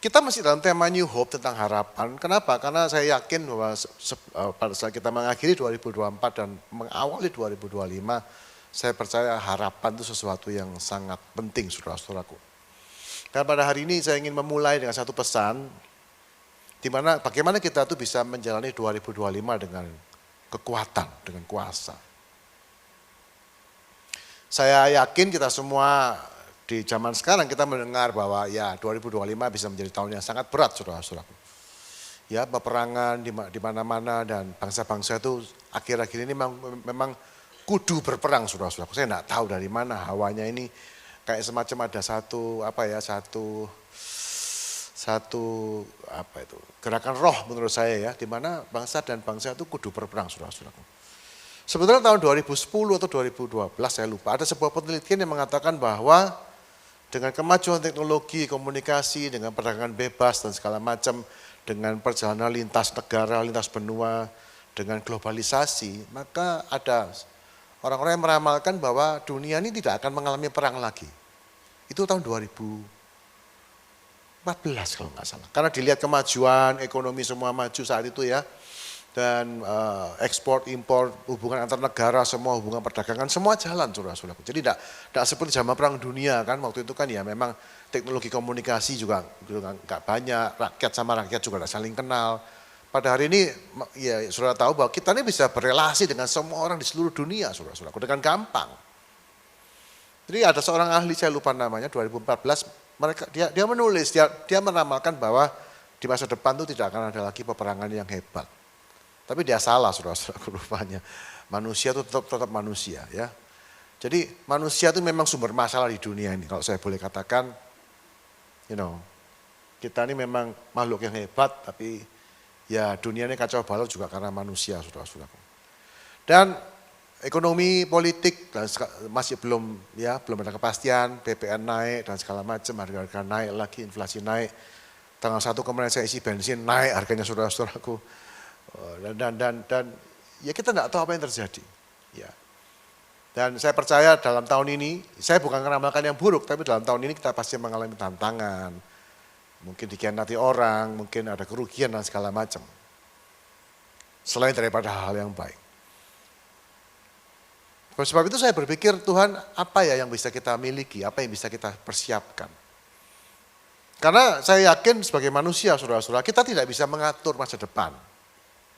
Kita masih dalam tema New Hope tentang harapan. Kenapa? Karena saya yakin bahwa pada saat kita mengakhiri 2024 dan mengawali 2025, saya percaya harapan itu sesuatu yang sangat penting, saudara-saudaraku. Dan pada hari ini saya ingin memulai dengan satu pesan, di mana bagaimana kita tuh bisa menjalani 2025 dengan kekuatan, dengan kuasa. Saya yakin kita semua di zaman sekarang kita mendengar bahwa ya 2025 bisa menjadi tahun yang sangat berat, saudara-saudaraku. Ya, peperangan di mana-mana dan bangsa-bangsa itu akhir-akhir ini memang kudu berperang, saudara-saudaraku. Saya enggak tahu dari mana hawanya ini kayak semacam ada satu gerakan roh menurut saya ya, di mana bangsa dan bangsa itu kudu berperang, saudara-saudaraku. Sebetulnya tahun 2010 atau 2012 saya lupa, ada sebuah penelitian yang mengatakan bahwa dengan kemajuan teknologi, komunikasi, dengan perdagangan bebas dan segala macam, dengan perjalanan lintas negara, lintas benua, dengan globalisasi, maka ada orang-orang yang meramalkan bahwa dunia ini tidak akan mengalami perang lagi. Itu tahun 2014 kalau nggak salah. Karena dilihat kemajuan ekonomi semua maju saat itu ya, dan ekspor, impor, hubungan antar negara, semua hubungan perdagangan, semua jalan, saudara-saudaraku. Jadi tidak seperti zaman perang dunia kan, waktu itu kan ya memang teknologi komunikasi juga nggak banyak, rakyat sama rakyat juga tidak saling kenal. Pada hari ini, ya saudara tahu bahwa kita ini bisa berelasi dengan semua orang di seluruh dunia, saudara-saudaraku, dengan gampang. Jadi ada seorang ahli, saya lupa namanya, 2014, dia menulis, dia meramalkan bahwa di masa depan itu tidak akan ada lagi peperangan yang hebat. Tapi dia salah, saudara-saudaraku, rupanya. Manusia itu tetap manusia ya. Jadi manusia itu memang sumber masalah di dunia ini. Kalau saya boleh katakan, kita ini memang makhluk yang hebat, tapi ya dunia ini kacau balau juga karena manusia, saudara-saudaraku. Dan ekonomi, politik dan masih belum ada kepastian, PPN naik dan segala macam, harga-harga naik lagi, inflasi naik. Tanggal 1 kemarin saya isi bensin naik harganya, saudara-saudaraku. Dan ya kita tidak tahu apa yang terjadi. Ya. Dan saya percaya dalam tahun ini, saya bukan meramalkan yang buruk, tapi dalam tahun ini kita pasti mengalami tantangan. Mungkin dikhianati orang, mungkin ada kerugian dan segala macam. Selain daripada hal yang baik. Oleh sebab itu saya berpikir, Tuhan apa ya yang bisa kita miliki, apa yang bisa kita persiapkan. Karena saya yakin sebagai manusia, saudara-saudara, kita tidak bisa mengatur masa depan.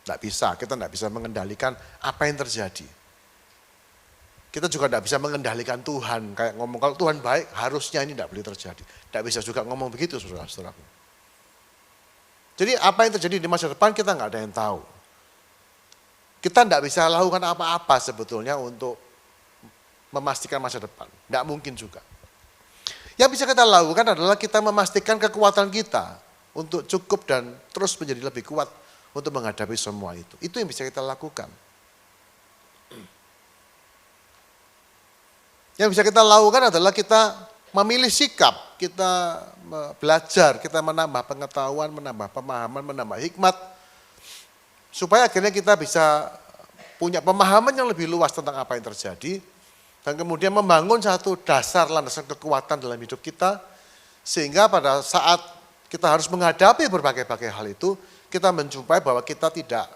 Tidak bisa, kita tidak bisa mengendalikan apa yang terjadi. Kita juga tidak bisa mengendalikan Tuhan, kayak ngomong kalau Tuhan baik harusnya ini tidak boleh terjadi. Tidak bisa juga ngomong begitu, saudara-saudaraku. Jadi apa yang terjadi di masa depan kita nggak ada yang tahu. Kita tidak bisa lakukan apa-apa sebetulnya untuk memastikan masa depan. Tidak mungkin juga. Yang bisa kita lakukan adalah kita memastikan kekuatan kita untuk cukup dan terus menjadi lebih kuat untuk menghadapi semua itu. Itu yang bisa kita lakukan. Yang bisa kita lakukan adalah kita memilih sikap, kita belajar, kita menambah pengetahuan, menambah pemahaman, menambah hikmat, supaya akhirnya kita bisa punya pemahaman yang lebih luas tentang apa yang terjadi, dan kemudian membangun satu dasar landasan kekuatan dalam hidup kita, sehingga pada saat kita harus menghadapi berbagai-bagai hal itu, kita menjumpai bahwa kita tidak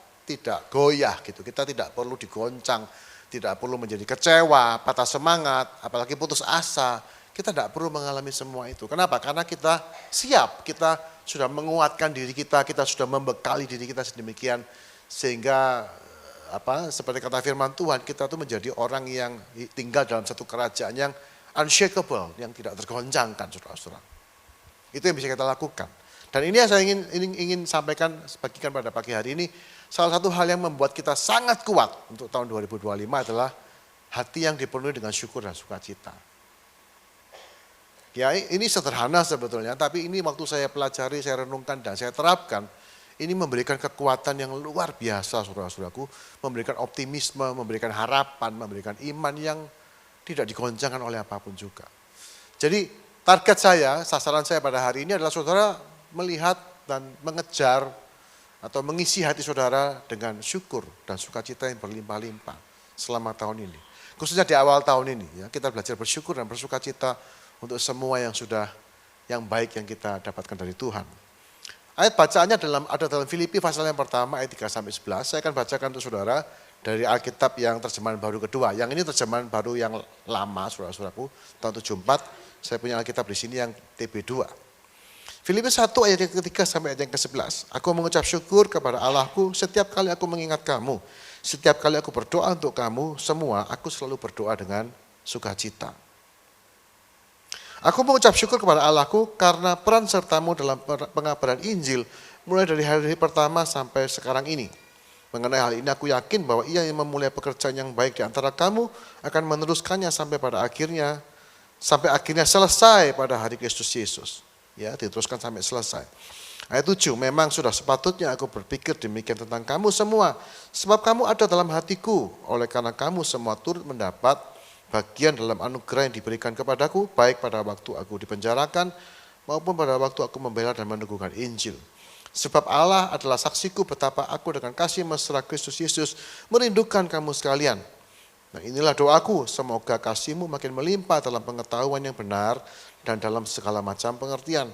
goyah gitu, kita tidak perlu digoncang, tidak perlu menjadi kecewa, patah semangat, apalagi putus asa. Kita tidak perlu mengalami semua itu. Kenapa? Karena kita siap, kita sudah menguatkan diri kita sudah membekali diri kita sedemikian sehingga seperti kata firman Tuhan, kita tuh menjadi orang yang tinggal dalam satu kerajaan yang unshakable, yang tidak tergoncangkan, saudara-saudara. Itu yang bisa kita lakukan. Dan ini yang saya ingin sampaikan, bagikan pada pagi hari ini, salah satu hal yang membuat kita sangat kuat untuk tahun 2025 adalah hati yang dipenuhi dengan syukur dan sukacita. Ya ini sederhana sebetulnya, tapi ini waktu saya pelajari, saya renungkan dan saya terapkan, ini memberikan kekuatan yang luar biasa, saudara-saudaraku, memberikan optimisme, memberikan harapan, memberikan iman yang tidak digoncangkan oleh apapun juga. Jadi target saya, sasaran saya pada hari ini adalah saudara melihat dan mengejar atau mengisi hati saudara dengan syukur dan sukacita yang berlimpah-limpah selama tahun ini. Khususnya di awal tahun ini ya, kita belajar bersyukur dan bersukacita untuk semua yang sudah yang baik yang kita dapatkan dari Tuhan. Ayat bacaannya ada dalam Filipi pasal yang pertama ayat 3-11. Saya akan bacakan untuk saudara dari Alkitab yang terjemahan baru kedua. Yang ini terjemahan baru yang lama, saudara-saudaraku, tahun 74. Saya punya Alkitab di sini yang TB2. Filipi 1 ayat yang ketiga sampai ayat yang ke-11. Aku mengucap syukur kepada Allahku setiap kali aku mengingat kamu. Setiap kali aku berdoa untuk kamu semua, aku selalu berdoa dengan sukacita. Aku mengucap syukur kepada Allahku karena peran sertamu dalam pengabaran Injil mulai dari hari pertama sampai sekarang ini. Mengenai hal ini aku yakin bahwa Ia yang memulai pekerjaan yang baik di antara kamu akan meneruskannya sampai akhirnya selesai pada hari Kristus Yesus. Ya, diteruskan sampai selesai. Ayat 7, memang sudah sepatutnya aku berpikir demikian tentang kamu semua, sebab kamu ada dalam hatiku, oleh karena kamu semua turut mendapat bagian dalam anugerah yang diberikan kepadaku, baik pada waktu aku dipenjarakan, maupun pada waktu aku membela dan meneguhkan Injil. Sebab Allah adalah saksiku betapa aku dengan kasih mesra Kristus Yesus merindukan kamu sekalian. Nah, inilah doaku, semoga kasihmu makin melimpah dalam pengetahuan yang benar dan dalam segala macam pengertian.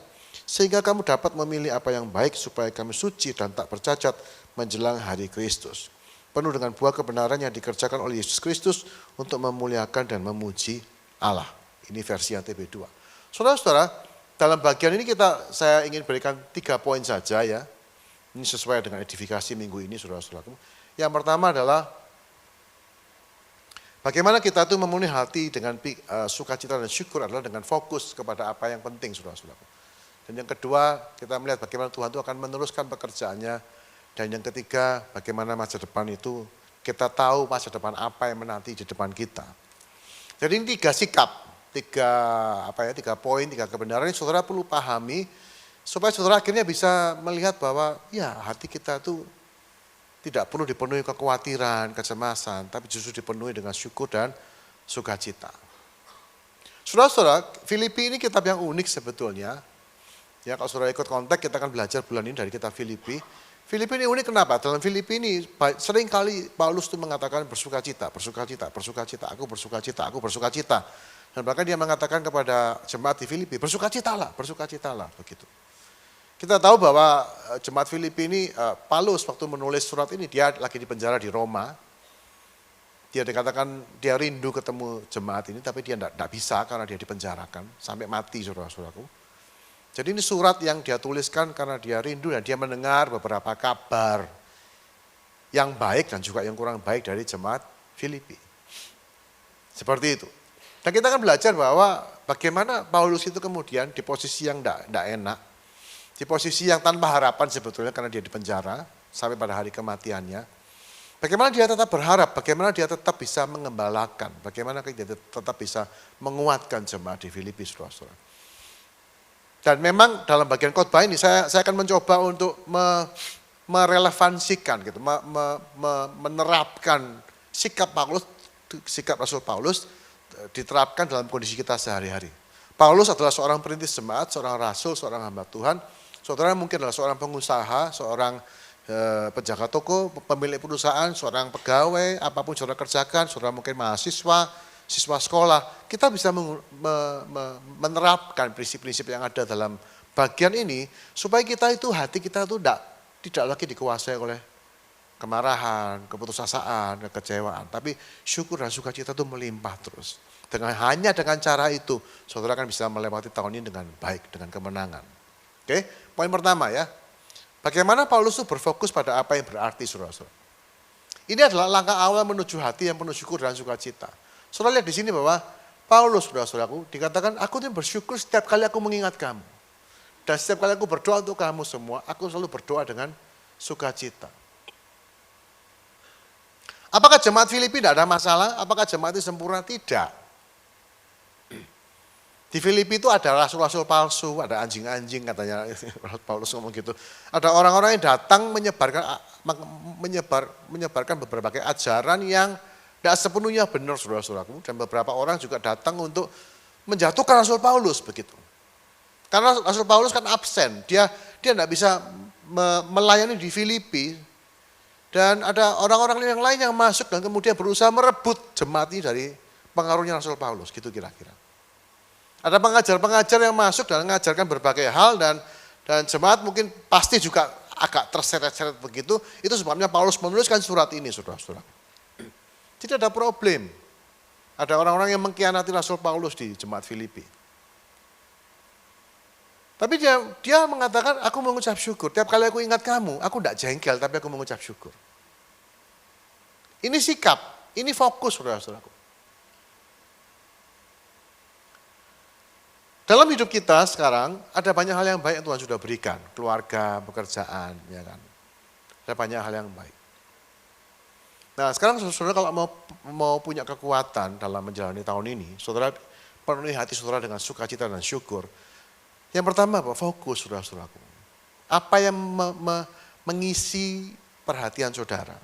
Sehingga kamu dapat memilih apa yang baik supaya kamu suci dan tak bercacat menjelang hari Kristus. Penuh dengan buah kebenaran yang dikerjakan oleh Yesus Kristus untuk memuliakan dan memuji Allah. Ini versi yang TB2. Saudara-saudara, dalam bagian ini saya ingin berikan 3 poin saja ya. Ini sesuai dengan edifikasi minggu ini, saudara-saudaraku. Yang pertama adalah bagaimana kita itu memenuhi hati dengan sukacita dan syukur adalah dengan fokus kepada apa yang penting, saudara-saudaraku. Dan yang kedua, kita melihat bagaimana Tuhan itu akan meneruskan pekerjaannya. Dan yang ketiga, bagaimana masa depan itu, kita tahu masa depan apa yang menanti di depan kita. Jadi ini 3 sikap, 3 poin, 3 kebenaran yang saudara perlu pahami, supaya saudara akhirnya bisa melihat bahwa ya hati kita itu tidak perlu dipenuhi kekhawatiran, kecemasan, tapi justru dipenuhi dengan syukur dan sukacita. Saudara-saudara, Filipi ini kitab yang unik sebetulnya. Ya, kalau saudara ikut kontak, kita akan belajar bulan ini dari kitab Filipi. Filipi ini unik kenapa? Dalam Filipi ini sering kali Paulus itu mengatakan bersukacita, bersukacita, bersukacita, aku bersukacita, aku bersukacita. Dan bahkan dia mengatakan kepada jemaat di Filipi, bersukacitalah, bersukacitalah, begitu. Kita tahu bahwa jemaat Filipi ini, Paulus waktu menulis surat ini, dia lagi di penjara di Roma. Dia dikatakan dia rindu ketemu jemaat ini, tapi dia tidak bisa karena dia dipenjarakan, sampai mati saudara-saudaraku. Jadi ini surat yang dia tuliskan karena dia rindu dan dia mendengar beberapa kabar yang baik dan juga yang kurang baik dari jemaat Filipi. Seperti itu. Dan kita akan belajar bahwa bagaimana Paulus itu kemudian di posisi yang tidak enak, di posisi yang tanpa harapan sebetulnya karena dia di penjara sampai pada hari kematiannya. Bagaimana dia tetap berharap, bagaimana dia tetap bisa mengembalakan, bagaimana dia tetap bisa menguatkan jemaat di Filipi, saudara-saudara. Dan memang dalam bagian khotbah ini saya akan mencoba untuk merelevansikan, gitu, menerapkan sikap Rasul Paulus diterapkan dalam kondisi kita sehari-hari. Paulus adalah seorang perintis jemaat, seorang rasul, seorang hamba Tuhan. Saudara mungkin adalah seorang pengusaha, seorang penjaga toko, pemilik perusahaan, seorang pegawai, apapun saudara kerjakan, saudara mungkin mahasiswa, siswa sekolah, kita bisa menerapkan prinsip-prinsip yang ada dalam bagian ini, supaya kita itu, hati kita itu tidak lagi dikuasai oleh kemarahan, keputusasaan, kekecewaan, tapi syukur dan sukacita itu melimpah terus. Hanya dengan cara itu, saudara akan bisa melewati tahun ini dengan baik, dengan kemenangan. Oke, poin pertama ya, bagaimana Paulus itu berfokus pada apa yang berarti, saudara-saudara. Ini adalah langkah awal menuju hati yang penuh syukur dan sukacita. Saudara lihat di sini bahwa Paulus, saudara-saudaraku, dikatakan aku tuh bersyukur setiap kali aku mengingat kamu. Dan setiap kali aku berdoa untuk kamu semua, aku selalu berdoa dengan sukacita. Apakah jemaat Filipi tidak ada masalah? Apakah jemaat itu sempurna? Tidak. Di Filipi itu ada rasul-rasul palsu, ada anjing-anjing katanya, Paulus ngomong gitu. Ada orang-orang yang datang menyebarkan beberapa ajaran yang tidak sepenuhnya benar, saudara-saudaraku, dan beberapa orang juga datang untuk menjatuhkan Rasul Paulus begitu. Karena Rasul Paulus kan absen, dia tidak bisa melayani di Filipi, dan ada orang-orang yang lain yang masuk dan kemudian berusaha merebut jemaat ini dari pengaruhnya Rasul Paulus, gitu kira-kira. Ada pengajar-pengajar yang masuk dan mengajarkan berbagai hal dan jemaat mungkin pasti juga agak terseret-seret begitu. Itu sebabnya Paulus menuliskan surat ini, saudara-saudara. Tidak ada problem. Ada orang-orang yang mengkhianati Rasul Paulus di jemaat Filipi. Tapi dia mengatakan, aku mengucap syukur. Tiap kali aku ingat kamu, aku tidak jengkel, tapi aku mengucap syukur. Ini sikap, ini fokus, saudara-saudaraku. Dalam hidup kita sekarang, ada banyak hal yang baik yang Tuhan sudah berikan. Keluarga, pekerjaan, ya kan. Ada banyak hal yang baik. Nah sekarang saudara kalau mau punya kekuatan dalam menjalani tahun ini, saudara penuhi hati saudara dengan sukacita dan syukur. Yang pertama apa? Fokus, saudara-saudaraku. Apa yang mengisi perhatian saudara?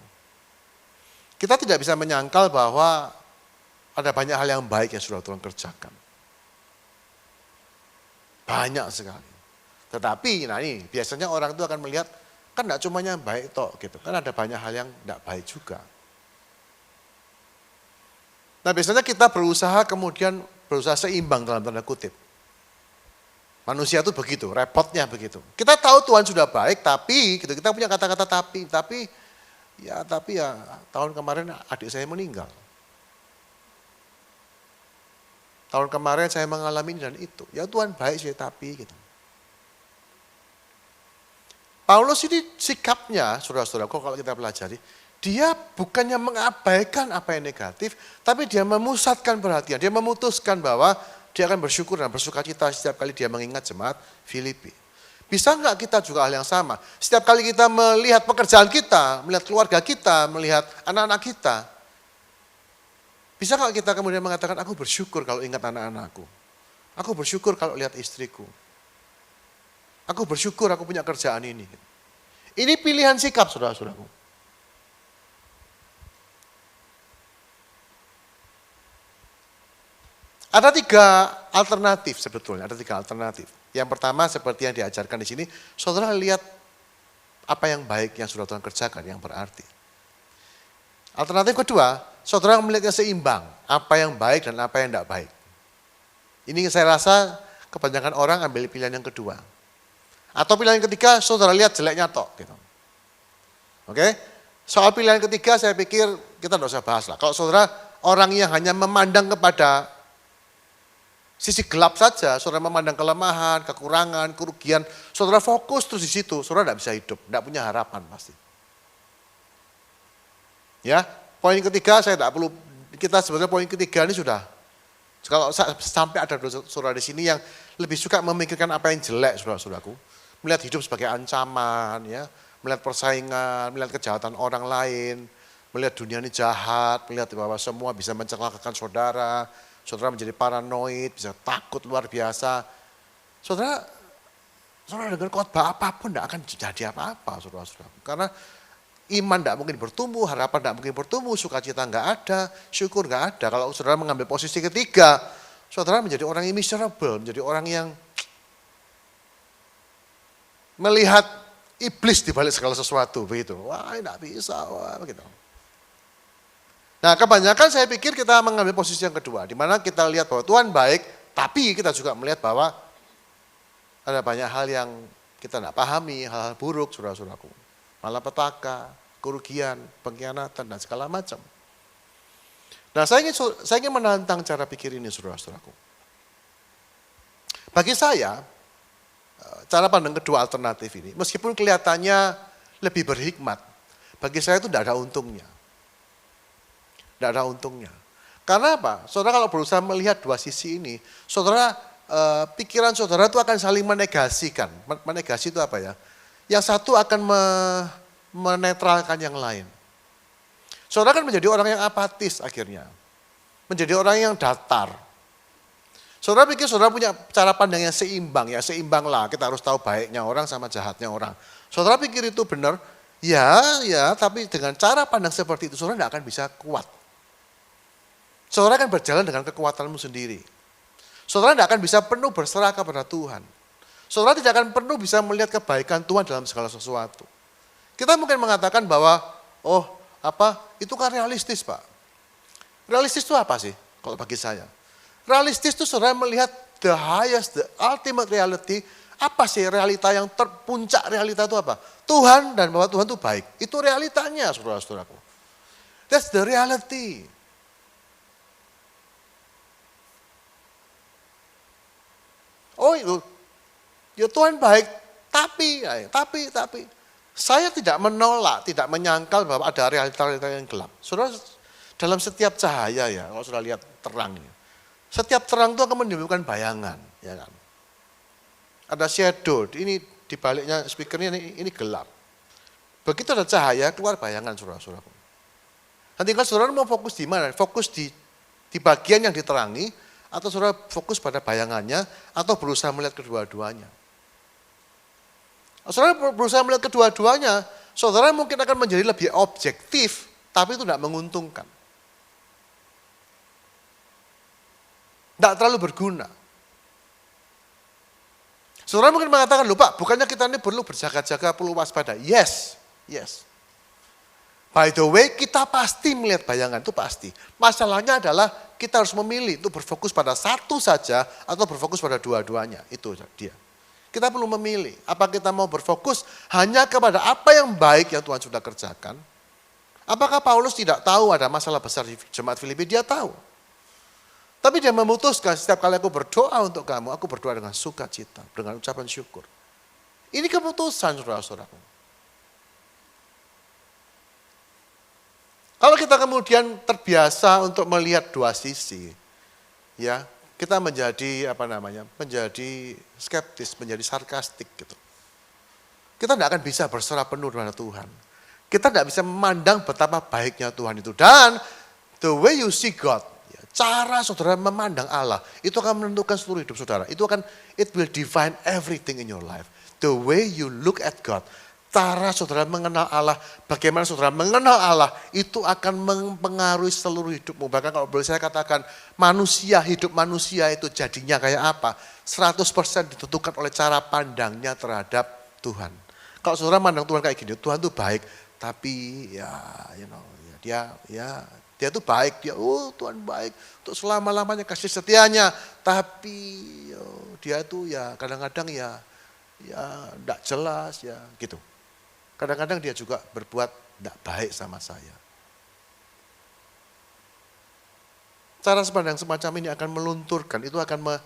Kita tidak bisa menyangkal bahwa ada banyak hal yang baik yang sudah Tuhan kerjakan. Banyak sekali. Tetapi, nah ini biasanya orang itu akan melihat, kan tidak cuma yang baik toh, gitu. Kan ada banyak hal yang tidak baik juga. Nah biasanya kita berusaha seimbang dalam tanda kutip. Manusia itu begitu, repotnya begitu. Kita tahu Tuhan sudah baik, tapi gitu, kita punya kata-kata tapi ya tahun kemarin adik saya meninggal. Tahun kemarin saya mengalami ini dan itu. Ya Tuhan baik sih tapi gitu. Paulus ini sikapnya, saudara-saudara, kalau kita pelajari, dia bukannya mengabaikan apa yang negatif, tapi dia memusatkan perhatian. Dia memutuskan bahwa dia akan bersyukur dan bersukacita setiap kali dia mengingat jemaat Filipi. Bisa enggak kita juga hal yang sama? Setiap kali kita melihat pekerjaan kita, melihat keluarga kita, melihat anak-anak kita, bisa enggak kita kemudian mengatakan, aku bersyukur kalau ingat anak-anakku. Aku bersyukur kalau lihat istriku. Aku bersyukur aku punya kerjaan ini. Ini pilihan sikap, saudara-saudaraku. Ada 3 alternatif sebetulnya, ada 3 alternatif. Yang pertama seperti yang diajarkan di sini, saudara lihat apa yang baik yang sudah Tuhan kerjakan, yang berarti. Alternatif kedua, saudara melihatnya seimbang, apa yang baik dan apa yang tidak baik. Ini saya rasa kebanyakan orang ambil pilihan yang kedua. Atau pilihan yang ketiga, saudara lihat jeleknya tok. Gitu. Oke? Soal pilihan ketiga saya pikir kita tidak usah bahas lah. Kalau saudara orang yang hanya memandang kepada sisi gelap saja, saudara memandang kelemahan, kekurangan, kerugian, saudara fokus terus di situ, saudara tidak bisa hidup, tidak punya harapan pasti. Ya, poin ketiga saya tidak perlu, kita sebenarnya poin ketiga ini sudah, kalau sampai ada saudara di sini yang lebih suka memikirkan apa yang jelek, saudara-saudaraku, melihat hidup sebagai ancaman, ya, melihat persaingan, melihat kejahatan orang lain, melihat dunia ini jahat, melihat bahwa semua bisa mencelakakan saudara menjadi paranoid, bisa takut luar biasa. Saudara dengar khotbah apapun tidak akan jadi apa-apa, saudara-saudara. Karena iman tidak mungkin bertumbuh, harapan tidak mungkin bertumbuh, sukacita nggak ada, syukur nggak ada. Kalau saudara mengambil posisi ketiga, saudara menjadi orang yang miserable, menjadi orang yang melihat iblis di balik segala sesuatu, begitu. Wah, tidak bisa, wah, begitu. Nah kebanyakan saya pikir kita mengambil posisi yang kedua, di mana kita lihat bahwa Tuhan baik, tapi kita juga melihat bahwa ada banyak hal yang kita tidak pahami, hal-hal buruk, saudara-saudaraku. Malapetaka, kerugian, pengkhianatan, dan segala macam. Nah saya ingin menantang cara pikir ini, saudara-saudaraku. Bagi saya, cara pandang kedua alternatif ini, meskipun kelihatannya lebih berhikmat, bagi saya itu tidak ada untungnya. Tidak ada untungnya. Karena apa? Saudara kalau berusaha melihat dua sisi ini, saudara pikiran saudara itu akan saling menegasikan. Menegasi itu apa ya? Yang satu akan menetralkan yang lain. Saudara kan menjadi orang yang apatis akhirnya. Menjadi orang yang datar. Saudara pikir saudara punya cara pandang yang seimbang, ya seimbanglah. Kita harus tahu baiknya orang sama jahatnya orang. Saudara pikir itu benar? Ya, tapi dengan cara pandang seperti itu saudara tidak akan bisa kuat. Saudara akan berjalan dengan kekuatanmu sendiri. Saudara tidak akan bisa penuh berserah kepada Tuhan. Saudara tidak akan penuh bisa melihat kebaikan Tuhan dalam segala sesuatu. Kita mungkin mengatakan bahwa, itu kan realistis Pak. Realistis itu apa sih kalau bagi saya? Realistis itu saudara melihat the highest, the ultimate reality. Apa sih realita yang terpuncak realita itu apa? Tuhan dan bahwa Tuhan itu baik. Itu realitanya saudara-saudaraku. That's the reality. Oh itu, ya Tuhan baik, tapi saya tidak menolak, tidak menyangkal bahwa ada realita-realita yang gelap. Saudara, dalam setiap cahaya ya, kalau sudah lihat terangnya, setiap terang itu akan menimbulkan bayangan, ya kan? Ada shadow, ini di baliknya speakernya ini gelap. Begitu ada cahaya, keluar bayangan saudara-saudara. Nanti kan saudara mau fokus di mana? Fokus di bagian yang diterangi, atau saudara fokus pada bayangannya, atau berusaha melihat kedua-duanya. Saudara berusaha melihat kedua-duanya, saudara mungkin akan menjadi lebih objektif, tapi itu tidak menguntungkan. Tidak terlalu berguna. Saudara mungkin mengatakan, loh Pak, bukannya kita ini perlu berjaga-jaga, perlu waspada. Yes. By the way, kita pasti melihat bayangan, itu pasti. Masalahnya adalah kita harus memilih untuk berfokus pada satu saja atau berfokus pada dua-duanya. Itu dia. Kita perlu memilih, apa kita mau berfokus hanya kepada apa yang baik yang Tuhan sudah kerjakan. Apakah Paulus tidak tahu ada masalah besar di jemaat Filipi? Dia tahu. Tapi dia memutuskan setiap kali aku berdoa untuk kamu, aku berdoa dengan sukacita, dengan ucapan syukur. Ini keputusan saudara-saudaraku. Kalau kita kemudian terbiasa untuk melihat dua sisi, ya kita menjadi menjadi skeptis, menjadi sarkastik gitu. Kita tidak akan bisa berserah penuh kepada Tuhan. Kita tidak bisa memandang betapa baiknya Tuhan itu. Dan the way you see God, ya, cara saudara memandang Allah, itu akan menentukan seluruh hidup saudara. It will define everything in your life. The way you look at God, cara saudara mengenal Allah, bagaimana saudara mengenal Allah, itu akan mempengaruhi seluruh hidupmu. Bahkan kalau boleh saya katakan, hidup manusia itu jadinya kayak apa, 100% ditentukan oleh cara pandangnya terhadap Tuhan. Kalau saudara mandang Tuhan kayak gini, Tuhan itu baik, tapi dia itu baik, Tuhan baik, untuk selama-lamanya kasih setianya, tapi dia itu ya kadang-kadang ya enggak jelas ya gitu. Kadang-kadang dia juga berbuat tidak baik sama saya. Cara sepandang semacam ini akan melunturkan, itu akan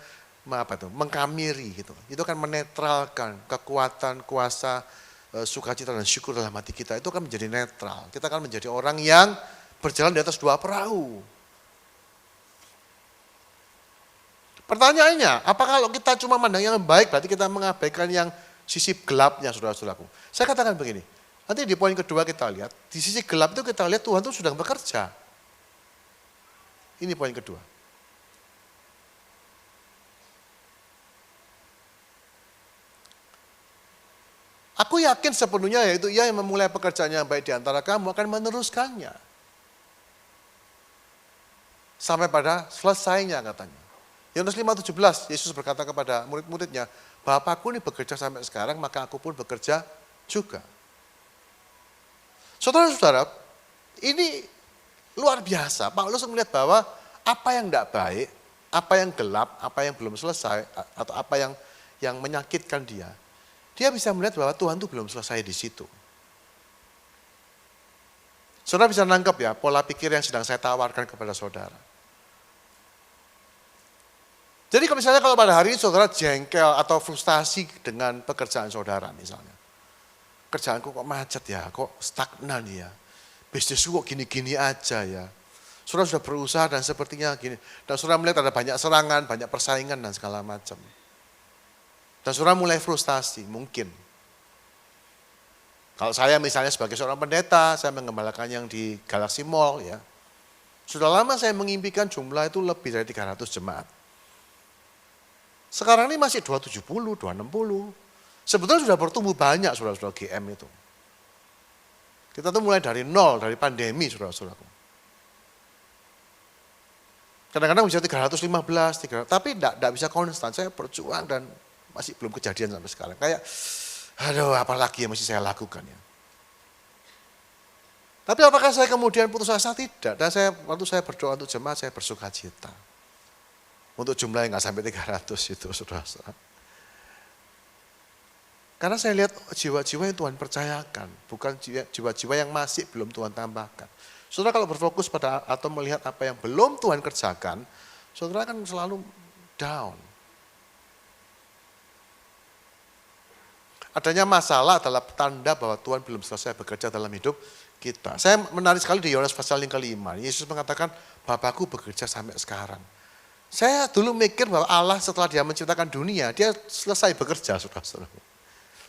mengkamiri gitu. Itu akan menetralkan kekuatan, kuasa, sukacita dan syukur dalam hati kita. Itu akan menjadi netral. Kita akan menjadi orang yang berjalan di atas dua perahu. Pertanyaannya, apa kalau kita cuma mandang yang baik, berarti kita mengabaikan yang sisi gelapnya saudara-saudaraku. Saya katakan begini, nanti di poin kedua kita lihat, di sisi gelap itu kita lihat Tuhan itu sedang bekerja. Ini poin kedua. Aku yakin sepenuhnya yaitu Ia yang memulai pekerjaannya yang baik di antara kamu akan meneruskannya. Sampai pada selesainya katanya. Yohanes 5:17, Yesus berkata kepada murid-muridnya, Bapakku ini bekerja sampai sekarang, maka aku pun bekerja juga. Saudara-saudara, ini luar biasa. Paulus melihat bahwa apa yang tidak baik, apa yang gelap, apa yang belum selesai, atau apa yang menyakitkan dia bisa melihat bahwa Tuhan itu belum selesai di situ. Saudara bisa nangkep ya pola pikir yang sedang saya tawarkan kepada saudara. Jadi misalnya kalau pada hari ini saudara jengkel atau frustasi dengan pekerjaan saudara misalnya. Kerjaanku kok macet ya, kok stagnan ya. Bisnisku kok gini-gini aja ya. Saudara sudah berusaha dan sepertinya gini. Dan saudara melihat ada banyak serangan, banyak persaingan dan segala macam. Dan saudara mulai frustasi mungkin. Kalau saya misalnya sebagai seorang pendeta, saya mengembalakan yang di Galaxy Mall ya. Sudah lama saya mengimpikan jumlah itu lebih dari 300 jemaat. Sekarang ini masih 270, 260. Sebetulnya sudah bertumbuh banyak saudara-saudara GM itu. Kita tuh mulai dari nol, dari pandemi saudara-saudaraku. Kadang-kadang bisa 315, 300, tapi tidak bisa konstan. Saya berjuang dan masih belum kejadian sampai sekarang. Kayak, aduh apalagi yang mesti saya lakukan ya. Tapi apakah saya kemudian putus asa? Tidak. Dan waktu saya berdoa untuk jemaat, saya bersuka cita. Untuk jumlah yang nggak sampai 300 itu, saudara-saudara. Karena saya lihat jiwa-jiwa yang Tuhan percayakan, bukan jiwa-jiwa yang masih belum Tuhan tambahkan. Saudara kalau berfokus pada atau melihat apa yang belum Tuhan kerjakan, saudara kan selalu down. Adanya masalah adalah tanda bahwa Tuhan belum selesai bekerja dalam hidup kita. Saya menarik sekali di Yohanes pasal yang ke-5. Yesus mengatakan, Bapakku bekerja sampai sekarang. Saya dulu mikir bahwa Allah setelah dia menciptakan dunia, dia selesai bekerja, saudara-saudara.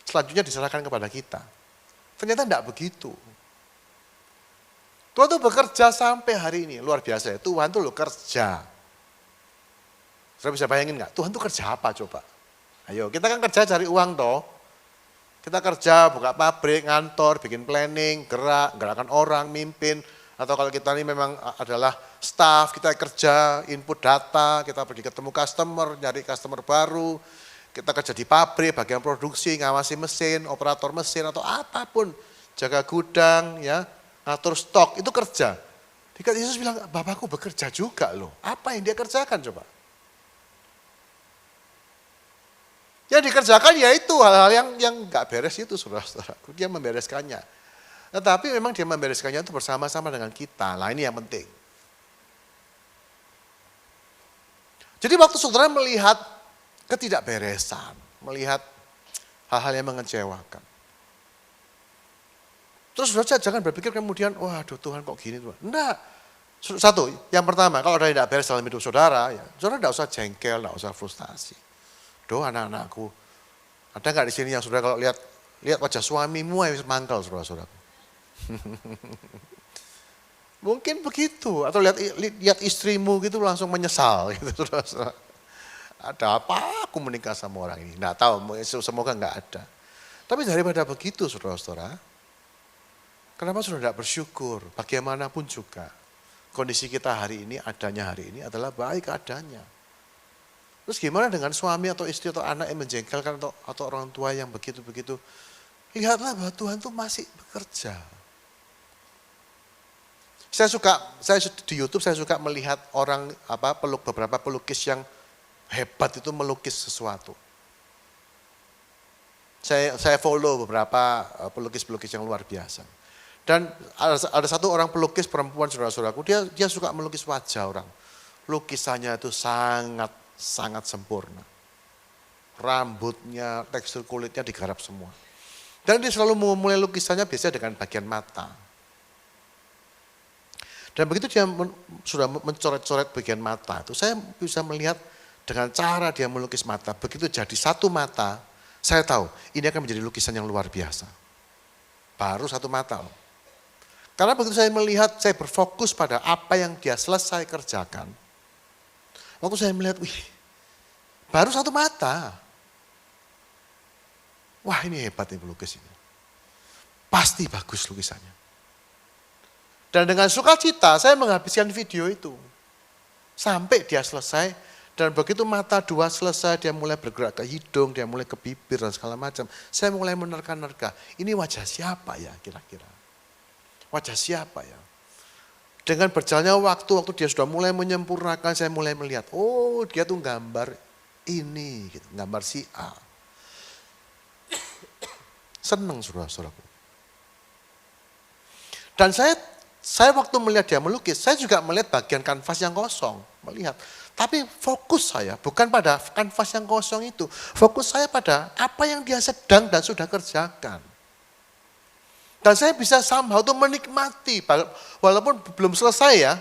Selanjutnya diserahkan kepada kita. Ternyata tidak begitu. Tuhan tuh bekerja sampai hari ini. Luar biasa ya, Tuhan tuh kerja. Saudara bisa bayangin nggak? Tuhan tuh kerja apa coba? Ayo, kita kan kerja cari uang toh. Kita kerja, buka pabrik, ngantor, bikin planning, gerakan orang, mimpin. Atau kalau kita ini memang adalah staff, kita kerja, input data, kita pergi ketemu customer, nyari customer baru. Kita kerja di pabrik, bagian produksi, ngawasi mesin, operator mesin, atau apapun. Jaga gudang, ya, ngatur stok, itu kerja. Yesus bilang, Bapakku bekerja juga loh. Apa yang dia kerjakan coba? Yang dikerjakan yaitu hal-hal yang nggak beres itu, saudara-saudaraku. Dia membereskannya. Tetapi memang dia membereskannya itu bersama-sama dengan kita. Nah ini yang penting. Jadi waktu saudara melihat ketidakberesan, melihat hal-hal yang mengecewakan. Terus saudara jangan berpikir kemudian, waduh Tuhan kok gini Tuhan. Enggak. Satu, yang pertama, kalau ada yang tidak beres dalam hidup saudara, ya, saudara tidak usah jengkel, tidak usah frustasi. Doh anak-anakku, ada nggak di sini yang saudara kalau lihat wajah suamimu yang mangkal saudara-saudara. Mungkin begitu, atau lihat istrimu gitu langsung menyesal gitu saudara-saudara. Ada apa aku menikah sama orang ini? Nggak tahu, semoga nggak ada. Tapi daripada begitu saudara-saudara, kenapa saudara tidak bersyukur? Bagaimanapun juga, kondisi kita hari ini, adanya hari ini adalah baik adanya. Terus gimana dengan suami atau istri atau anak yang menjengkelkan atau orang tua yang begitu-begitu? Lihatlah bahwa Tuhan itu masih bekerja. Saya di YouTube saya suka melihat orang beberapa pelukis yang hebat itu melukis sesuatu. Saya follow beberapa pelukis-pelukis yang luar biasa. Dan ada satu orang pelukis perempuan saudara-saudaraku, dia suka melukis wajah orang. Lukisannya itu sangat sempurna. Rambutnya, tekstur kulitnya digarap semua. Dan dia selalu memulai lukisannya biasanya dengan bagian mata. Dan begitu dia sudah mencoret-coret bagian mata itu, saya bisa melihat dengan cara dia melukis mata. Begitu jadi satu mata, saya tahu ini akan menjadi lukisan yang luar biasa. Baru satu mata loh. Karena begitu saya melihat, saya berfokus pada apa yang dia selesai kerjakan. Waktu saya melihat, baru satu mata. Wah ini hebat nih pelukis ini. Pasti bagus lukisannya. Dan dengan sukacita saya menghabiskan video itu. Sampai dia selesai, dan begitu mata dua selesai, dia mulai bergerak ke hidung, dia mulai ke bibir dan segala macam. Saya mulai menerka-nerka, ini wajah siapa ya kira-kira? Wajah siapa ya? Dengan berjalannya waktu dia sudah mulai menyempurnakan, saya mulai melihat, oh dia tuh gambar ini, gitu, gambar si A. Senang saudara-saudaraku. Dan saya waktu melihat dia melukis, saya juga melihat bagian kanvas yang kosong, melihat. Tapi fokus saya bukan pada kanvas yang kosong itu, fokus saya pada apa yang dia sedang dan sudah kerjakan. Dan saya bisa somehow tuh menikmati, walaupun belum selesai ya,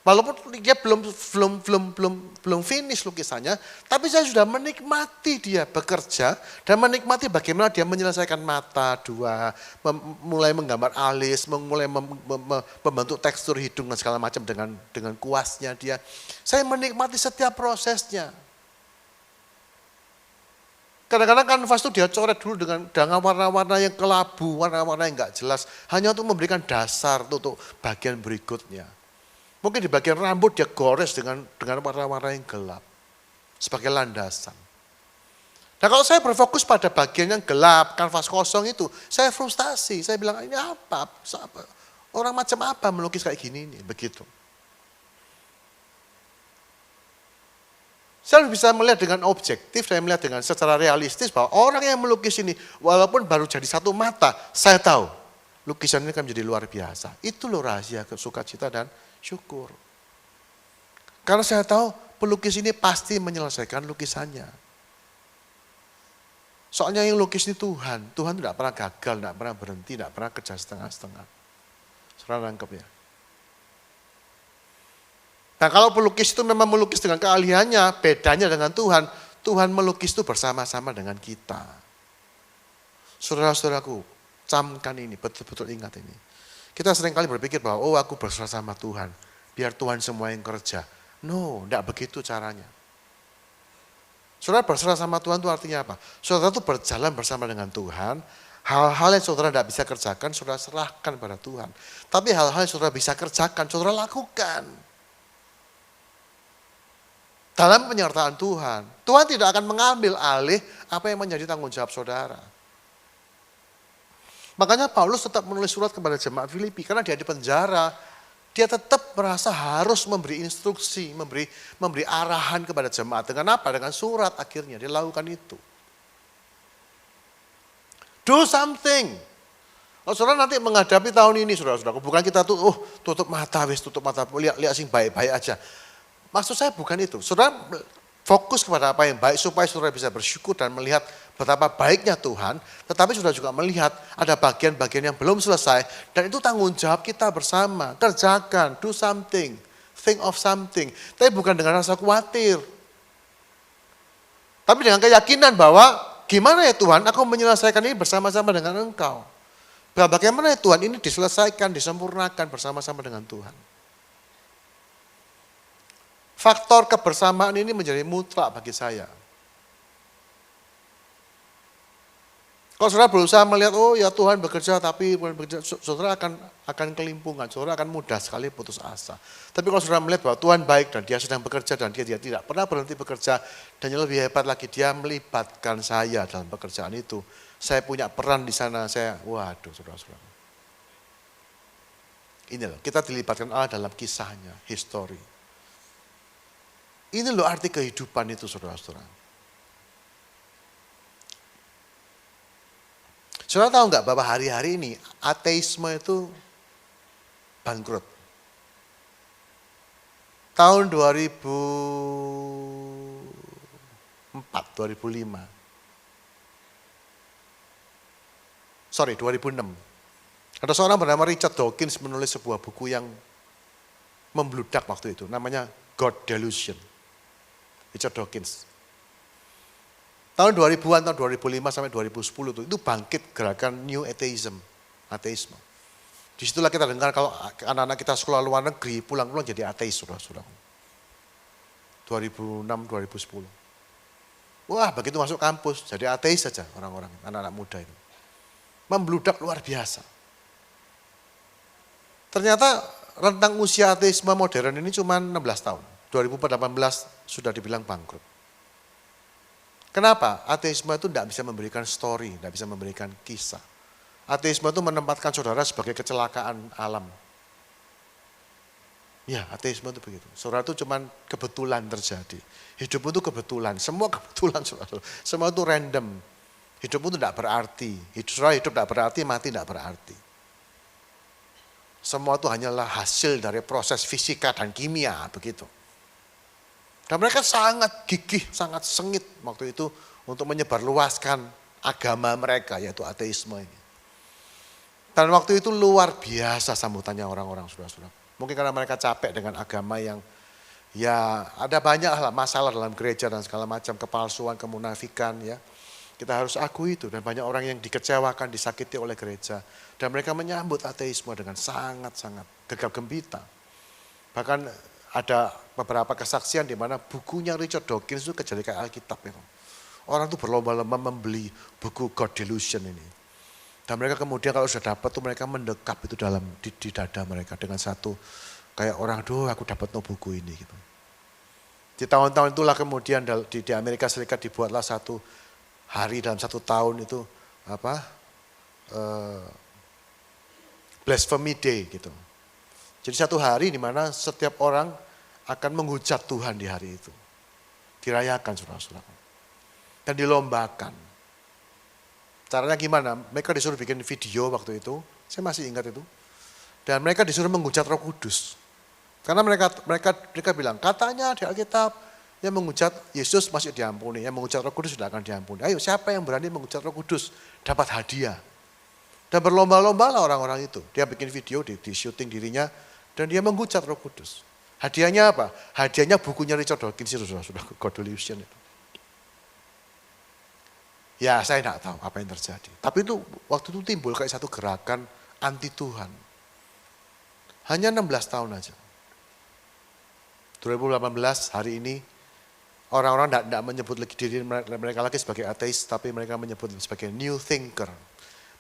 walaupun dia belum finish lukisannya, tapi saya sudah menikmati dia bekerja dan menikmati bagaimana dia menyelesaikan mata dua, mulai menggambar alis, mulai membentuk tekstur hidung dan segala macam dengan kuasnya dia. Saya menikmati setiap prosesnya. Kadang-kadang kanvas itu dia coret dulu dengan warna-warna yang kelabu, warna-warna yang enggak jelas, hanya untuk memberikan dasar untuk bagian berikutnya. Mungkin di bagian rambut dia gores dengan warna-warna yang gelap sebagai landasan. Nah kalau saya berfokus pada bagian yang gelap, kanvas kosong itu, saya frustasi. Saya bilang ini apa? Orang macam apa melukis kayak gini ini? Begitu. Saya harus bisa melihat dengan objektif dan melihat dengan secara realistis bahwa orang yang melukis ini, walaupun baru jadi satu mata, saya tahu lukisan ini akan menjadi luar biasa. Itu loh rahasia sukacita dan syukur. Karena saya tahu pelukis ini pasti menyelesaikan lukisannya. Soalnya yang lukis ini Tuhan. Tuhan tidak pernah gagal, tidak pernah berhenti, tidak pernah kerja setengah-setengah. Saudara nangkep ya? Nah kalau pelukis itu memang melukis dengan keahliannya, bedanya dengan Tuhan, Tuhan melukis itu bersama-sama dengan kita. Saudara-saudaraku, camkan ini, betul-betul ingat ini. Kita seringkali berpikir bahwa, oh aku berserah sama Tuhan, biar Tuhan semua yang kerja. No, tidak begitu caranya. Saudara berserah sama Tuhan itu artinya apa? Saudara itu berjalan bersama dengan Tuhan, hal-hal yang saudara tidak bisa kerjakan, saudara serahkan pada Tuhan. Tapi hal-hal yang saudara bisa kerjakan, saudara lakukan. Dalam penyertaan Tuhan, Tuhan tidak akan mengambil alih apa yang menjadi tanggung jawab saudara. Makanya Paulus tetap menulis surat kepada jemaat Filipi, karena dia di penjara, dia tetap merasa harus memberi instruksi, memberi arahan kepada jemaat. Dengan apa? Dengan surat akhirnya, dia lakukan itu. Do something. Oh, saudara nanti menghadapi tahun ini, saudara-saudara, bukan kita tuh, tutup mata, lihat sing baik-baik aja. Maksud saya bukan itu. Saudara fokus kepada apa yang baik supaya saudara bisa bersyukur dan melihat betapa baiknya Tuhan. Tetapi saudara juga melihat ada bagian-bagian yang belum selesai. Dan itu tanggung jawab kita bersama. Kerjakan, do something, think of something. Tapi bukan dengan rasa khawatir. Tapi dengan keyakinan bahwa gimana ya Tuhan, aku menyelesaikan ini bersama-sama dengan Engkau. Bagaimana ya Tuhan, ini diselesaikan, disempurnakan bersama-sama dengan Tuhan. Faktor kebersamaan ini menjadi mutlak bagi saya. Kalau saudara berusaha melihat, oh ya Tuhan bekerja, tapi saudara akan kelimpungan, saudara akan mudah sekali putus asa. Tapi kalau saudara melihat bahwa Tuhan baik dan dia sedang bekerja dan dia tidak pernah berhenti bekerja, dan yang lebih hebat lagi dia melibatkan saya dalam pekerjaan itu. Saya punya peran di sana, waduh saudara-saudara. Ini loh, kita dilibatkan Allah dalam kisahnya, history. Ini loh arti kehidupan itu saudara-saudara. Saudara tahu nggak bahwa hari-hari ini ateisme itu bangkrut. Tahun 2004, 2005. 2006. Ada seorang bernama Richard Dawkins menulis sebuah buku yang membludak waktu itu. Namanya God Delusion. Richard Dawkins. Tahun 2000-an, tahun 2005 sampai 2010 itu bangkit gerakan New Atheism, ateisme. Disitulah kita dengar kalau anak-anak kita sekolah luar negeri pulang-pulang jadi ateis, saudara-saudara. 2006, 2010. Wah, begitu masuk kampus jadi ateis saja orang-orang, anak-anak muda itu. Membludak luar biasa. Ternyata rentang usia ateisme modern ini cuma 16 tahun. 2018 sudah dibilang bangkrut. Kenapa? Ateisme itu tidak bisa memberikan story, tidak bisa memberikan kisah. Ateisme itu menempatkan saudara sebagai kecelakaan alam. Ya, ateisme itu begitu. Saudara itu cuma kebetulan terjadi. Hidup itu kebetulan, semua kebetulan saudara. Semua itu random. Hidup itu tidak berarti. Saudara hidup tidak berarti, mati tidak berarti. Semua itu hanyalah hasil dari proses fisika dan kimia, begitu. Dan mereka sangat gigih, sangat sengit waktu itu untuk menyebarluaskan agama mereka, yaitu ateisme ini. Dan waktu itu luar biasa sambutannya orang-orang, saudara-saudara. Mungkin karena mereka capek dengan agama yang ya ada banyak masalah dalam gereja dan segala macam, kepalsuan, kemunafikan ya. Kita harus akui itu dan banyak orang yang dikecewakan, disakiti oleh gereja. Dan mereka menyambut ateisme dengan sangat-sangat gegap gempita. Bahkan ada beberapa kesaksian di mana bukunya Richard Dawkins itu kejadian Alkitab itu. Orang tuh berlomba-lomba membeli buku God Delusion ini. Dan mereka kemudian kalau sudah dapat tuh mereka mendekap itu dalam di dada mereka dengan satu kayak orang, aduh aku dapat no buku ini gitu. Di tahun-tahun itulah kemudian di Amerika Serikat dibuatlah satu hari dalam satu tahun itu Blasphemy Day gitu. Jadi satu hari di mana setiap orang akan menghujat Tuhan di hari itu. dirayakan saudara-saudara. Dan dilombakan. Caranya gimana? Mereka disuruh bikin video waktu itu, saya masih ingat itu. Dan mereka disuruh menghujat Roh Kudus. Karena mereka bilang, katanya di Alkitab yang menghujat Yesus masih diampuni, yang menghujat Roh Kudus tidak akan diampuni. Ayo siapa yang berani menghujat Roh Kudus dapat hadiah. Dan berlomba-lomba lah orang-orang itu. Dia bikin video, di syuting dirinya, dan dia menghujat Roh Kudus. Hadiahnya apa? Hadiahnya bukunya Richard Dawkins itu sudah God Delusion itu. Ya saya tidak tahu apa yang terjadi. Tapi itu waktu itu timbul kayak satu gerakan anti Tuhan. Hanya 16 tahun aja. 2018 hari ini orang-orang tidak menyebut lagi diri mereka lagi sebagai ateis, tapi mereka menyebut sebagai new thinker.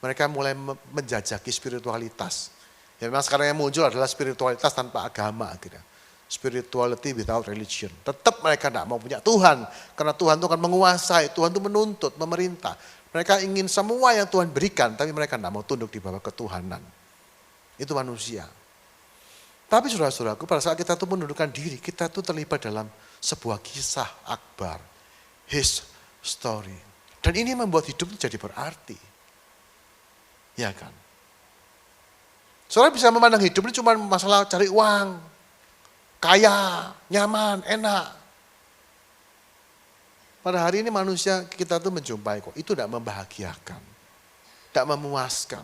Mereka mulai menjajaki spiritualitas. Ya memang sekarang yang muncul adalah spiritualitas tanpa agama akhirnya. Spirituality without religion. Tetap mereka tidak mau punya Tuhan. Karena Tuhan itu akan menguasai, Tuhan itu menuntut, memerintah. Mereka ingin semua yang Tuhan berikan, tapi mereka tidak mau tunduk di bawah ketuhanan. Itu manusia. Tapi saudara-saudaraku, pada saat kita tuh menundukkan diri, kita tuh terlibat dalam sebuah kisah akbar. His story. Dan ini membuat hidup itu jadi berarti. Ya kan? Saudara bisa memandang hidup ini cuma masalah cari uang. Kaya, nyaman, enak. Pada hari ini manusia kita tuh menjumpai kok, itu tidak membahagiakan. Tidak memuaskan.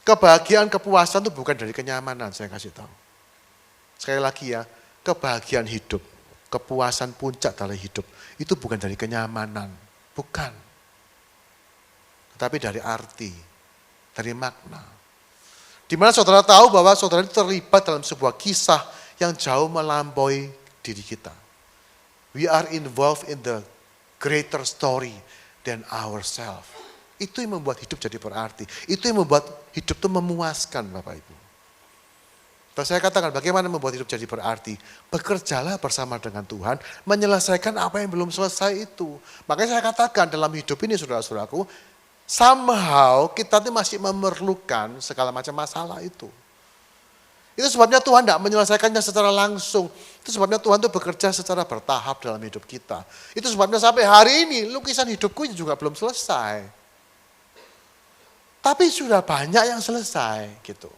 Kebahagiaan, kepuasan itu bukan dari kenyamanan, saya kasih tahu. Sekali lagi ya, kebahagiaan hidup, kepuasan puncak dari hidup, itu bukan dari kenyamanan, bukan. Tetapi dari arti, dari makna. Di mana saudara tahu bahwa saudara itu terlibat dalam sebuah kisah yang jauh melampaui diri kita. We are involved in the greater story than ourselves. Itu yang membuat hidup jadi berarti. Itu yang membuat hidup itu memuaskan Bapak Ibu. Dan saya katakan bagaimana membuat hidup jadi berarti. Bekerjalah bersama dengan Tuhan, menyelesaikan apa yang belum selesai itu. Makanya saya katakan dalam hidup ini saudara-saudaraku, somehow kita tuh masih memerlukan segala macam masalah itu. Itu sebabnya Tuhan tidak menyelesaikannya secara langsung. Itu sebabnya Tuhan tuh bekerja secara bertahap dalam hidup kita. Itu sebabnya sampai hari ini lukisan hidupku juga belum selesai. Tapi sudah banyak yang selesai gitu.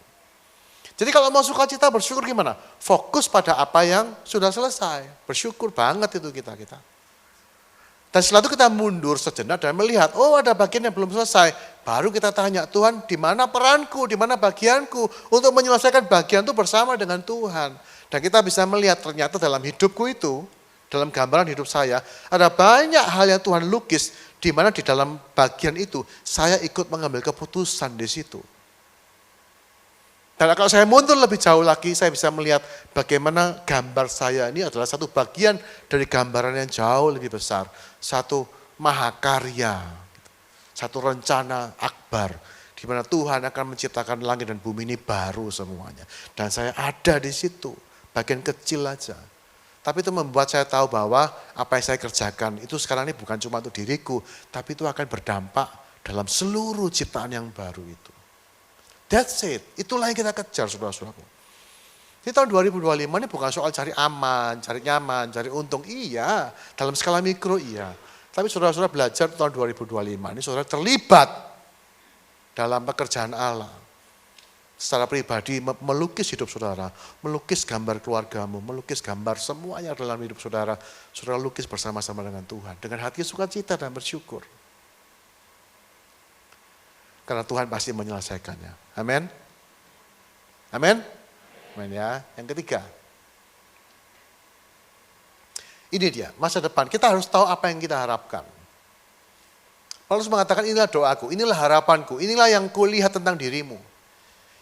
Jadi kalau mau sukacita bersyukur gimana? Fokus pada apa yang sudah selesai. Bersyukur banget itu kita. Dan setelah itu kita mundur sejenak dan melihat, oh ada bagian yang belum selesai. Baru kita tanya, Tuhan di mana peranku, di mana bagianku untuk menyelesaikan bagian itu bersama dengan Tuhan. Dan kita bisa melihat ternyata dalam hidupku itu, dalam gambaran hidup saya, ada banyak hal yang Tuhan lukis, di mana di dalam bagian itu saya ikut mengambil keputusan di situ. Dan kalau saya mundur lebih jauh lagi, saya bisa melihat bagaimana gambar saya ini adalah satu bagian dari gambaran yang jauh lebih besar. Satu mahakarya, satu rencana akbar, di mana Tuhan akan menciptakan langit dan bumi ini baru semuanya. Dan saya ada di situ, bagian kecil aja. Tapi itu membuat saya tahu bahwa apa yang saya kerjakan itu sekarang ini bukan cuma untuk diriku, tapi itu akan berdampak dalam seluruh ciptaan yang baru itu. That's it. Itulah yang kita kejar, saudara-saudaraku. Di tahun 2025 ini bukan soal cari aman, cari nyaman, cari untung. Iya, dalam skala mikro iya. Tapi saudara-saudara belajar tahun 2025 ini saudara terlibat dalam pekerjaan Allah. Secara pribadi melukis hidup saudara, melukis gambar keluargamu, melukis gambar semuanya dalam hidup saudara. Saudara lukis bersama-sama dengan Tuhan. Dengan hati sukacita dan bersyukur. Karena Tuhan pasti menyelesaikannya. Amin. Amin. Amin ya. Yang ketiga. Ini dia, masa depan. Kita harus tahu apa yang kita harapkan. Paulus mengatakan inilah doaku, inilah harapanku, inilah yang kulihat tentang dirimu.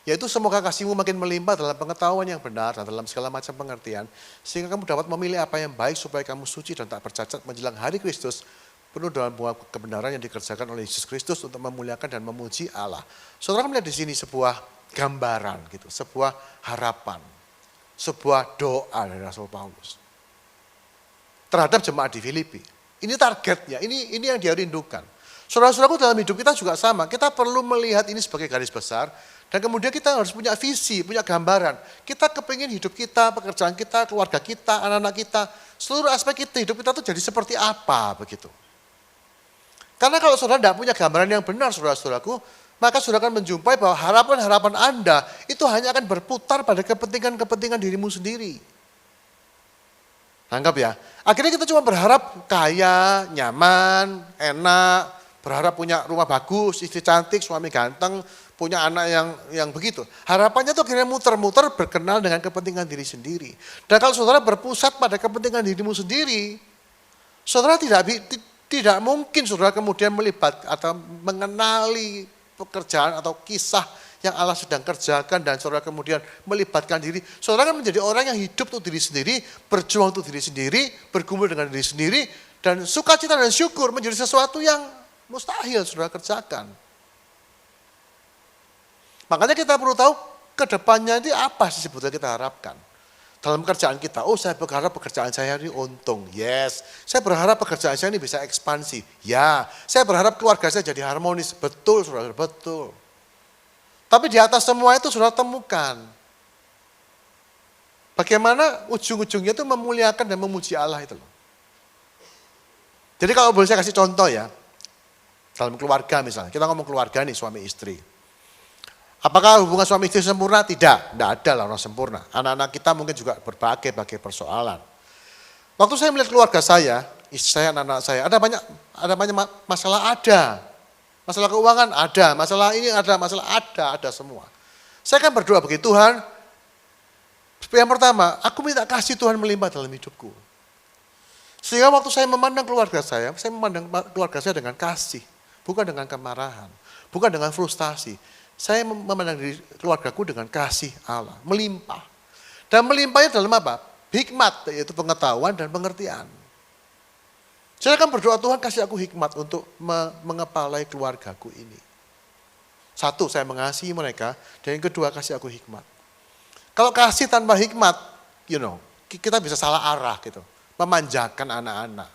Yaitu semoga kasihmu makin melimpah dalam pengetahuan yang benar dan dalam segala macam pengertian. Sehingga kamu dapat memilih apa yang baik supaya kamu suci dan tak bercacat menjelang hari Kristus. Penuh dalam buah kebenaran yang dikerjakan oleh Yesus Kristus untuk memuliakan dan memuji Allah. Saudara melihat di sini sebuah gambaran gitu, sebuah harapan, sebuah doa dari Rasul Paulus terhadap jemaat di Filipi. Ini targetnya, ini yang dia rindukan. Saudara-saudaraku dalam hidup kita juga sama, kita perlu melihat ini sebagai garis besar dan kemudian kita harus punya visi, punya gambaran. Kita kepingin hidup kita, pekerjaan kita, keluarga kita, anak-anak kita seluruh aspek hidup kita tuh jadi seperti apa begitu. Karena kalau saudara tidak punya gambaran yang benar saudara-saudaraku, maka saudara akan menjumpai bahwa harapan-harapan Anda itu hanya akan berputar pada kepentingan-kepentingan dirimu sendiri. Anggap ya, akhirnya kita cuma berharap kaya, nyaman, enak, berharap punya rumah bagus, istri cantik, suami ganteng, punya anak yang begitu. Harapannya tuh akhirnya muter-muter berkenal dengan kepentingan diri sendiri. Dan kalau saudara berpusat pada kepentingan dirimu sendiri, saudara tidak mungkin saudara kemudian melibat atau mengenali pekerjaan atau kisah yang Allah sedang kerjakan dan saudara kemudian melibatkan diri. Saudara kan menjadi orang yang hidup untuk diri sendiri, berjuang untuk diri sendiri, bergumul dengan diri sendiri, dan sukacita dan syukur menjadi sesuatu yang mustahil saudara kerjakan. Makanya kita perlu tahu ke depannya ini apa sih sebetulnya kita harapkan. Dalam pekerjaan kita, saya berharap pekerjaan saya ini untung, yes. Saya berharap pekerjaan saya ini bisa ekspansi, ya. Saya berharap keluarga saya jadi harmonis, betul saudara, betul. Tapi di atas semua itu saudara temukan. Bagaimana ujung-ujungnya itu memuliakan dan memuji Allah itu loh. Jadi kalau boleh saya kasih contoh ya, dalam keluarga misalnya, kita ngomong keluarga nih suami istri. Apakah hubungan suami istri sempurna? Tidak ada lah orang sempurna. Anak-anak kita mungkin juga berbagai persoalan. Waktu saya melihat keluarga saya, istri saya, anak-anak saya, ada banyak masalah ada. Masalah keuangan ada, masalah ini ada semua. Saya kan berdoa bagi Tuhan, yang pertama, aku minta kasih Tuhan melimpah dalam hidupku. Sehingga waktu saya memandang keluarga saya memandang keluarga saya dengan kasih, bukan dengan kemarahan, bukan dengan frustasi. Saya memandang diri keluargaku dengan kasih Allah, melimpah. Dan melimpahnya dalam apa? Hikmat, yaitu pengetahuan dan pengertian. Saya akan berdoa, Tuhan kasih aku hikmat untuk mengepalai keluargaku ini. Satu, saya mengasihi mereka, dan yang kedua kasih aku hikmat. Kalau kasih tanpa hikmat, kita bisa salah arah gitu. Memanjakan anak-anak.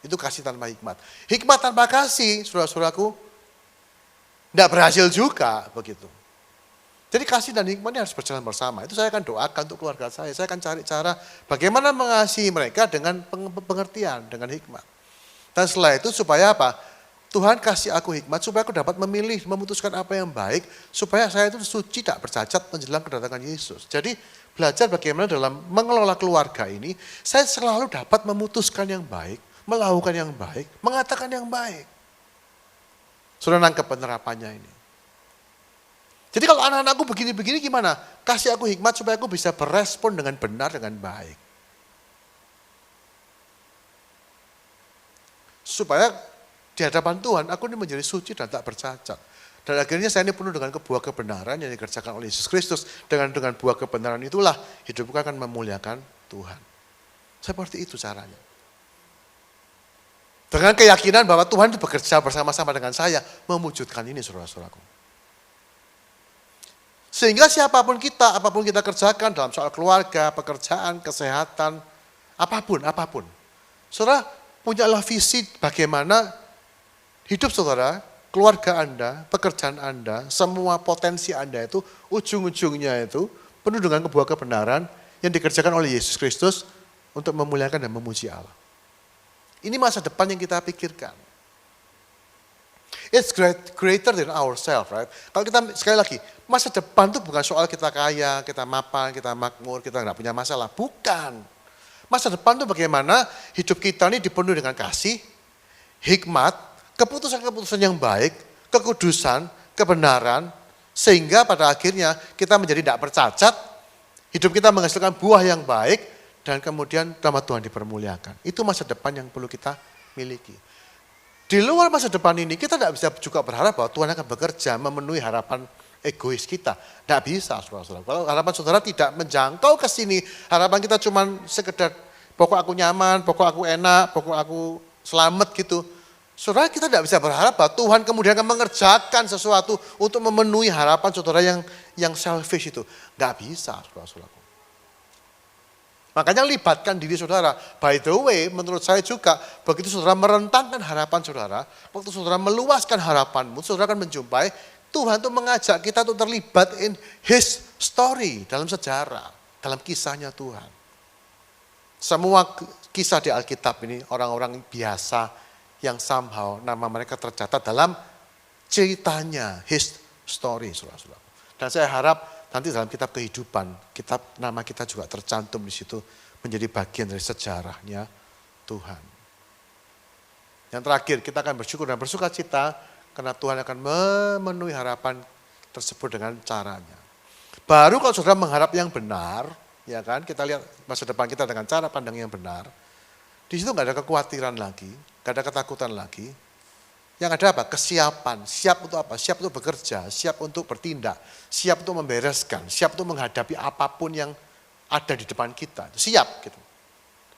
Itu kasih tanpa hikmat. Hikmat tanpa kasih, saudara-saudaraku, tidak berhasil juga begitu. Jadi kasih dan hikmatnya harus berjalan bersama. Itu saya akan doakan untuk keluarga saya. Saya akan cari cara bagaimana mengasihi mereka dengan pengertian, dengan hikmat. Dan setelah itu supaya apa? Tuhan kasih aku hikmat supaya aku dapat memilih, memutuskan apa yang baik. Supaya saya itu suci, tak bercacat menjelang kedatangan Yesus. Jadi belajar bagaimana dalam mengelola keluarga ini, saya selalu dapat memutuskan yang baik, melakukan yang baik, mengatakan yang baik. Sudah nangkep penerapannya ini. Jadi kalau anak-anakku begini-begini gimana? Kasih aku hikmat supaya aku bisa berespon dengan benar, dengan baik. Supaya di hadapan Tuhan aku ini menjadi suci dan tak bercacat. Dan akhirnya saya ini penuh dengan buah kebenaran yang dikerjakan oleh Yesus Kristus. Dengan buah kebenaran itulah hidupku akan memuliakan Tuhan. Seperti itu caranya. Dengan keyakinan bahwa Tuhan itu bekerja bersama-sama dengan saya, mewujudkan ini saudara-saudaraku. Sehingga apapun kita kerjakan dalam soal keluarga, pekerjaan, kesehatan, apapun. Saudara punyalah visi bagaimana hidup saudara, keluarga Anda, pekerjaan Anda, semua potensi Anda itu, ujung-ujungnya itu penuh dengan sebuah kebenaran yang dikerjakan oleh Yesus Kristus untuk memuliakan dan memuji Allah. Ini masa depan yang kita pikirkan. It's greater than ourselves, right? Kalau kita, sekali lagi, masa depan itu bukan soal kita kaya, kita mapan, kita makmur, kita nggak punya masalah. Bukan. Masa depan itu bagaimana hidup kita ini dipenuhi dengan kasih, hikmat, keputusan-keputusan yang baik, kekudusan, kebenaran, sehingga pada akhirnya kita menjadi tidak bercacat, hidup kita menghasilkan buah yang baik, dan kemudian nama Tuhan dipermuliakan. Itu masa depan yang perlu kita miliki. Di luar masa depan ini kita tidak bisa juga berharap bahwa Tuhan akan bekerja memenuhi harapan egois kita. Tidak bisa saudara-saudara. Kalau harapan saudara tidak menjangkau ke sini, harapan kita cuma sekedar pokok aku nyaman, pokok aku enak, pokok aku selamat gitu. Saudara kita tidak bisa berharap bahwa Tuhan kemudian akan mengerjakan sesuatu untuk memenuhi harapan saudara yang selfish itu. Tidak bisa saudara-saudara. Makanya libatkan diri saudara. By the way, menurut saya juga, begitu saudara merentangkan harapan saudara, waktu saudara meluaskan harapanmu, saudara akan menjumpai Tuhan itu mengajak kita untuk terlibat in His story, dalam sejarah, dalam kisahnya Tuhan. Semua kisah di Alkitab ini orang-orang biasa yang somehow nama mereka tercatat dalam ceritanya, his story, saudara-saudara. Dan saya harap nanti dalam kitab kehidupan, nama kita juga tercantum di situ menjadi bagian dari sejarahnya Tuhan. Yang terakhir, kita akan bersyukur dan bersuka cita karena Tuhan akan memenuhi harapan tersebut dengan caranya. Baru kalau saudara mengharap yang benar, ya kan, kita lihat masa depan kita dengan cara pandang yang benar, di situ nggak ada kekhawatiran lagi, nggak ada ketakutan lagi. Yang ada apa? Kesiapan. Siap untuk apa? Siap untuk bekerja, siap untuk bertindak, siap untuk membereskan, siap untuk menghadapi apapun yang ada di depan kita. Siap gitu.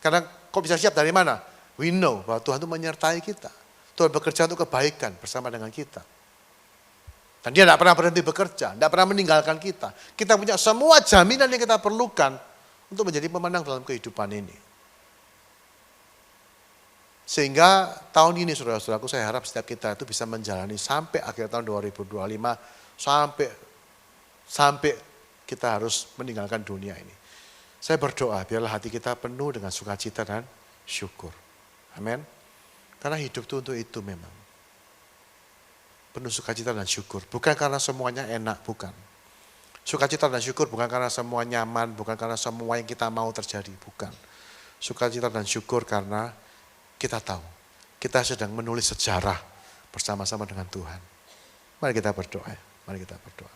Karena kok bisa siap dari mana? We know bahwa Tuhan itu menyertai kita. Tuhan bekerja untuk kebaikan bersama dengan kita. Dan dia tidak pernah berhenti bekerja, tidak pernah meninggalkan kita. Kita punya semua jaminan yang kita perlukan untuk menjadi pemenang dalam kehidupan ini. Sehingga tahun ini saudara-saudaraku saya harap setiap kita itu bisa menjalani sampai akhir tahun 2025, sampai kita harus meninggalkan dunia ini. Saya berdoa biarlah hati kita penuh dengan sukacita dan syukur. Amin. Karena hidup itu untuk itu memang. Penuh sukacita dan syukur. Bukan karena semuanya enak, bukan. Sukacita dan syukur bukan karena semua nyaman, bukan karena semua yang kita mau terjadi, bukan. Sukacita dan syukur karena kita tahu, kita sedang menulis sejarah bersama-sama dengan Tuhan. Mari kita berdoa. Mari kita berdoa.